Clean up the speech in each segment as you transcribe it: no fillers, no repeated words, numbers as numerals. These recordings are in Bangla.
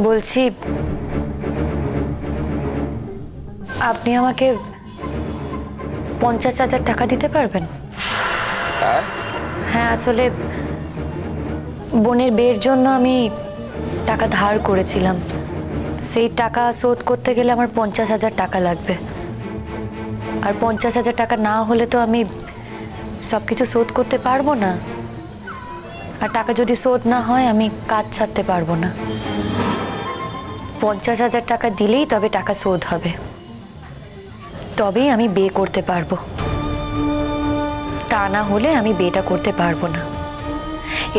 বলছি আপনি আমাকে 50,000 টাকা দিতে পারবেন? হ্যাঁ, আসলে বোনের বিয়ের জন্য আমি টাকা ধার করেছিলাম। সেই টাকা শোধ করতে গেলে আমার 50,000 টাকা লাগবে। আর 50,000 টাকা না হলে তো আমি সবকিছু শোধ করতে পারবো না। আর টাকা যদি শোধ না হয় আমি কাজ ছাড়তে পারবো না। 50,000 টাকা দিলেই তবে টাকা শোধ হবে, তবেই আমি বিয়ে করতে পারবো। তা না হলে আমি বিয়েটা করতে পারবো না।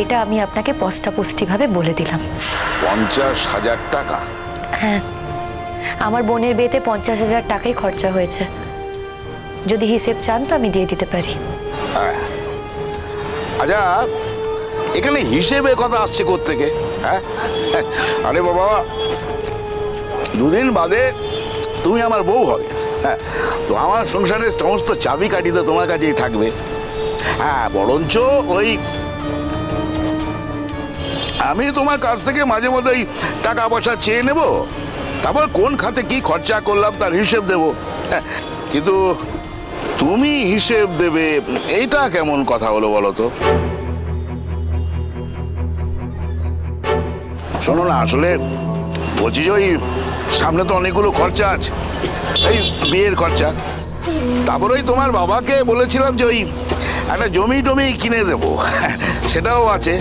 এটা আমি আপনাকে স্পষ্টভাবে বলে দিলাম। 50,000 টাকা? হ্যাঁ, আমার বোনের বিয়েতে 50,000 টাকাই খরচা হয়েছে। যদি হিসেব চান তো আমি দিয়ে দিতে পারি। আচ্ছা, এখানে হিসেবে কথা আসছে কোত্থেকে? হ্যাঁ, আরে বাবা, দুদিন বাদে তুমি আমার বউ হবে। হ্যাঁ, তো আমার সংসারের সমস্ত চাবিকাঠি তো তোমার কাছেই থাকবে। হ্যাঁ, বরঞ্চ ওই আমি তোমার কাছ থেকে মাঝে মধ্যে ওই টাকা পয়সা চেয়ে নেব, তারপর কোন খাতে কি খরচা করলাম তার হিসেব দেব। হ্যাঁ, কিন্তু তুমি হিসেব দেবে, এইটা কেমন কথা হলো বলো তো? শোনো না, আসলে বলছি যে ওই সামনে তো অনেকগুলো খরচা আছে, এই বিয়ের খরচা, তারপর ওই তোমার বাবাকে বলেছিলাম যে ওই একটা জমি টমি কিনে দেবো, সেটাও আছে।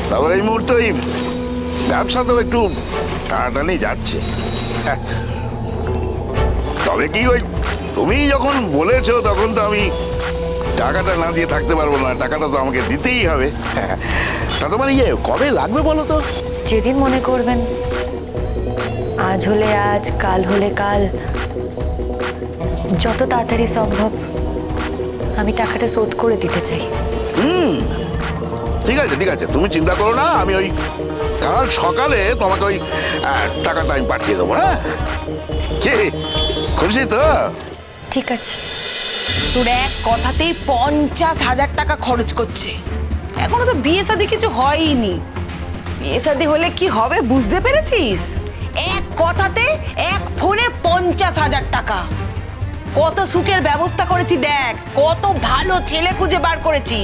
তারপর এই মুহূর্তে ওই ব্যবসাতেও একটু টানাটানি যাচ্ছে। তবে কি ওই তুমি যখন বলেছো তখন তো আমি টাকাটা না দিয়ে থাকতে পারবো না, টাকাটা তো আমাকে দিতেই হবে। তা তোমার কবে লাগবে বলো তো? যেদিন মনে করবেন, আজ হলে আজ, কাল হলে কাল, যত তাড়াতাড়ি সম্ভব আমি টাকাটা শোধ করে দিতে চাই। ঠিক আছে, ঠিক আছে, তুমি চিন্তা করো না, আমি ওই কাল সকালে তোমাকে ওই টাকাটা আমি পাঠিয়ে দেবো। হ্যাঁ, কি খুশি তো? ঠিক আছে। তোর এক কথাতেই 50,000 টাকা খরচ করছে। এখনো তো বিয়ে শাদী কিছু হয়নি। বিয়ে শাদী হলে কি হবে বুঝতে পেরেছিস? এক কথাতে এক ফোনে 50,000 টাকা। কত সুখের ব্যবস্থা করেছি দেখ, কত ভালো ছেলে খুঁজে বার করেছি।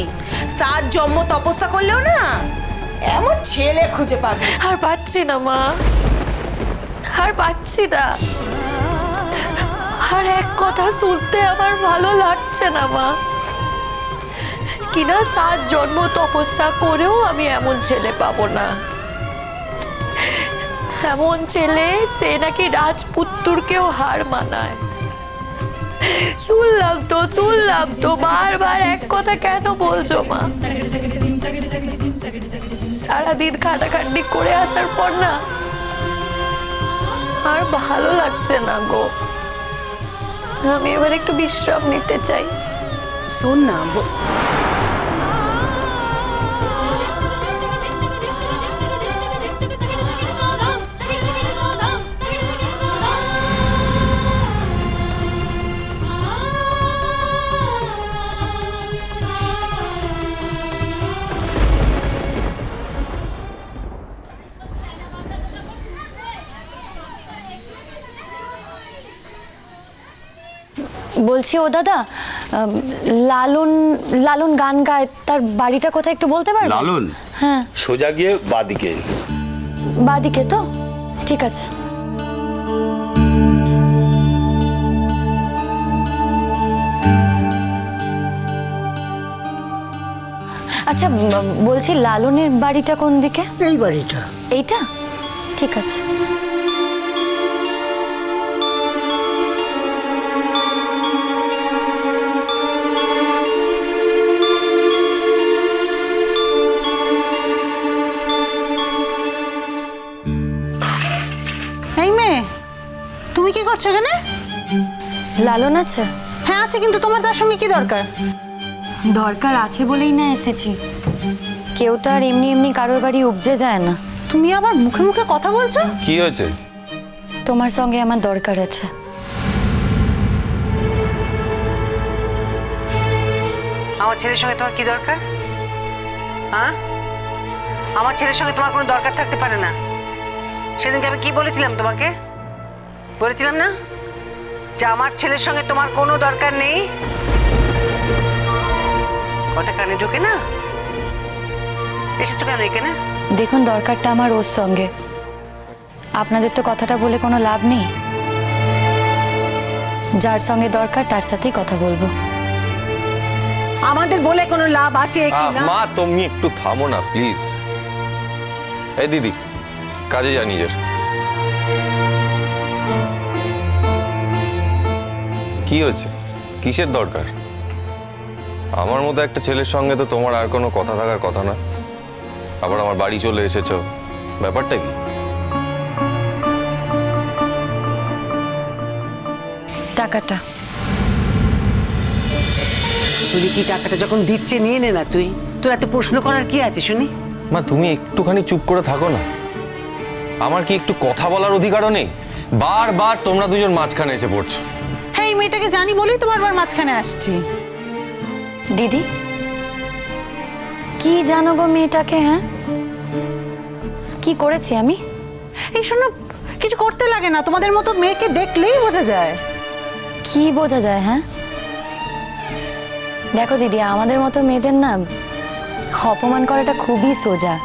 7 জন্ম তপস্যা করলেও না এমন ছেলে খুঁজে পাবি। আর পাচ্ছি না মা, আর পাচ্ছি না। আর এক কথা শুনতে আমার ভালো লাগছে না মা, কিনা 7 জন্ম তপস্যা করেও আমি এমন ছেলে পাবো না। এমন ছেলে সে নাকি রাজপুত্রকেও হার মানায়। শুনলাম তো বারবার এক কথা কেন বলছো মা? সারাদিন খাটাখাটনি করে আসার পর না আর ভালো লাগছে না গো। আমি এবার একটু বিশ্রাম নিতে চাই। শোন না, বলছি ও দাদা, লালন লালন গান গায়, তার বাড়িটা কোথায় একটু বলতে পারবেন? লালন? হ্যাঁ, সোজা গিয়ে বাদিকে। বাদিকে তো? ঠিক আছে। আচ্ছা, বলছি লালনের বাড়িটা কোন দিকে? এই বাড়িটা। এইটা? ঠিক আছে। এই মেয়ে, তুমি কি করছো এখানে? লালন আছে? হ্যাঁ আছে, কিন্তু তোমার তার সঙ্গে কি দরকার? দরকার আছে বলেই না এসেছি। কেউ তো আর এমনি এমনি কারোর বাড়ি উপজে যায় না। তুমি আবার মুখে মুখে কথা বলছো? কি হয়েছে? তোমার সঙ্গে আমার দরকার আছে। আমার ছেলের সঙ্গে তোমার কি দরকার? হ্যাঁ, আমার ছেলের সঙ্গে তোমার কোনো দরকার থাকতে পারে না। সেদিনকে আমি কি বলেছিলাম তোমাকে? বলেছিলাম না যে আমার ছেলের সঙ্গে তোমার কোনো দরকার নেই? কথা কানে ঢোকে না? এসেছো কেন এখানে? দেখুন, দরকারটা আমার ওর সঙ্গে। আপনাদের তো কথাটা বলে কোনো লাভ নেই। যার সঙ্গে দরকার তার সাথেই কথা বলবো। আমাদের বলে কোনো লাভ আছে কি না? মা তুমি একটু থামো না প্লিজ। এই দিদি, কাজে যা নিজের। কি হয়েছে? কিসের দরকার? আমার মতো একটা ছেলের সঙ্গে তো তোমার আর কোনো কথা থাকার কথা না। আবার আমার বাড়ি চলে এসেছো, ব্যাপারটা কি? টাকাটা তুই কি টাকাটা যখন দিচ্ছে নিয়ে নে না। তোর এত প্রশ্ন করার কি আছে শুনি? মা তুমি একটুখানি চুপ করে থাকো না। আমার কি একটু কথা বলার অধিকারও নেই? বারবার তোমরা দুজন মাঝখানে এসে পড়ছো। হ্যাঁ, এই মেয়েটাকে জানি বলেই তো বারবার মাঝখানে আসছি। দিদি, কি জানো গো মেয়েটাকে? হ্যাঁ, কি করেছি আমি? এই শোনো, কিছু করতে লাগে না, তোমাদের মতো মেয়েকে দেখলেই বোঝা যায়। কি বোঝা যায়? হ্যাঁ, দেখো দিদি, আমাদের মতো মেয়েদের না অপমান করাটা খুবই সোজা।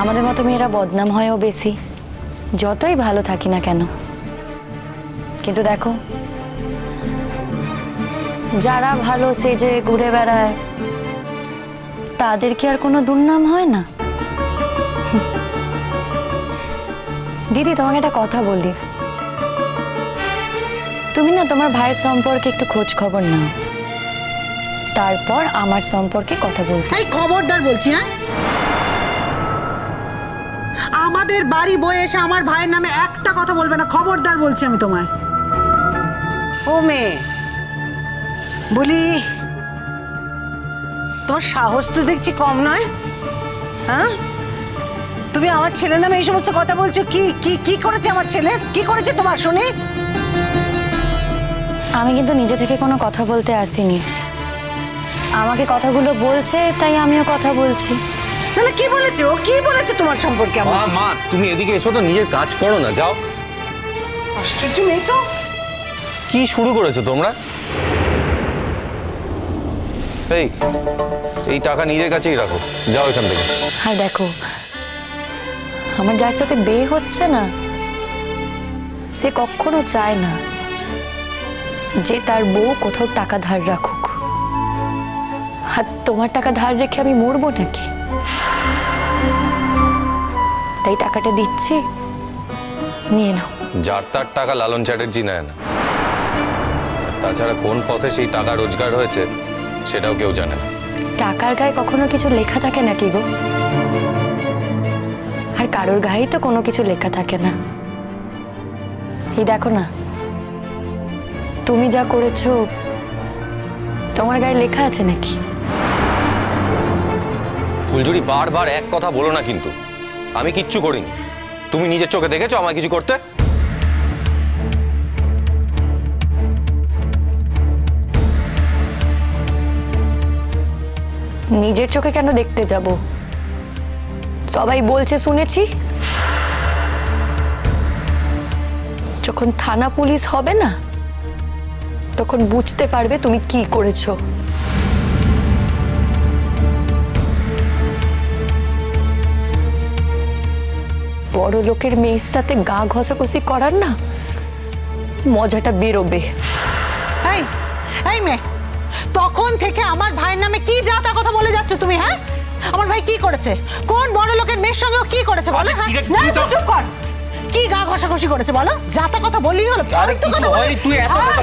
আমাদের মতো মেয়েরা বদনাম হয়ও বেশি, যতই ভালো থাকি না কেন। কিন্তু দেখো, যারা ভালো সেজে ঘুরে বেড়ায় তাদের কি আর কোনো দুর্নাম হয় না? দিদি, তোমাকে একটা কথা বলি। তুমি না তোমার ভাইয়ের সম্পর্কে একটু খোঁজ খবর নাও, তারপর আমার সম্পর্কে কথা বলতে। এই খবরদার বলছি, হ্যাঁ, আমাদের বাড়ি বয়ে এসে আমার ভাইয়ের নামে একটা কথা বলবে না, খবরদার বলছি আমি তোমায়। ও মেয়ে, বলি তোমার সাহস তো দেখছি কম নয়। হ্যাঁ, তুমি আমার ছেলের নামে এই সমস্ত কথা বলছো। কি কি কি করেছে আমার ছেলে? কি করেছে তোমার শুনি? আমি কিন্তু নিজে থেকে কোনো কথা বলতে আসিনি। আমাকে কথাগুলো বলছে তাই আমিও কথা বলছি। তাহলে কি বলেছে ও? কি বলেছে তোমার সম্পর্কে? মা মা তুমি এদিকে এসো তো, নিজের কাজ করো না, যাও। আশ্চর্য মেয়ে তো। কি শুরু করেছো তোমরা? এই টাকা নিজের কাছেই রাখো, যাও এখান থেকে। আর দেখো, আমার যার সাথে বিয়ে হচ্ছে না, সে কখনো চায় না যে তার বউ কোথাও টাকা ধার রাখুক। আর তোমার টাকা ধার রেখে আমি মরবো নাকি? তাই টাকাটা দিচ্ছি, নিয়ে নাও। যার তার টাকা লালন চ্যাটার্জি নেয় না। তাছাড়া কোন পথে সেই টাকা রোজগার হয়েছে সেটাও কেউ জানে না। টাকার গায়ে কখনো কিছু লেখা থাকে নাকি গো? আর কারোর গায়েই তো কোনো কিছু লেখা থাকে না। এই দেখো না, তুমি যা করেছো তোমার গায়ে লেখা আছে নাকি? ফুলঝুরি, বারবার এক কথা বলো না কিন্তু। আমি কিচ্ছু করিনি। তুমি নিজের চোখে দেখেছো আমায় কিছু করতে? নিজের চোখে কেন দেখতে যাব? সবাই বলছে শুনেছি। যখন থানা পুলিশ হবে না, তখন বুঝতে পারবে তুমি কি করেছো। বড় লোকের মেয়ের সাথে গা ঘষাঘষি করার না মজাটা বেরোবে। এই এই মেয়ে, তখন থেকে আমার ভাইয়ের নামে কি যা তা কথা বলে যাচ্ছ তুমি? হ্যাঁ, আমার ভাই কি করেছে? কোন বড় লোকের মেয়ের সঙ্গে ও কি করেছে বলো? হ্যাঁ, না তুই চুপ কর। কি গা ঘষাঘষি করেছে বলো? যা তা কথা বললেই হলো। ফালতু কথা বলে। তুই এত কথা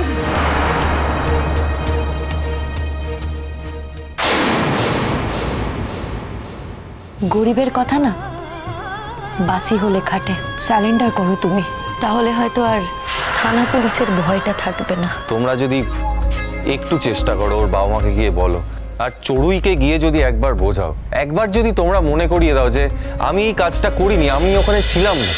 গরিবের কথা না বাসি হলে খাটে। স্যালেন্ডার করো তুমি, তাহলে হয়তো আর থানা পুলিশের ভয়টা থাকবে না। তোমরা যদি একটু চেষ্টা করো, ওর বাবা মাকে গিয়ে বলো, আর চড়ুইকে গিয়ে যদি একবার বোঝাও, একবার যদি তোমরা মনে করিয়ে দাও যে আমি এই কাজটা করিনি, আমি ওখানে ছিলাম না।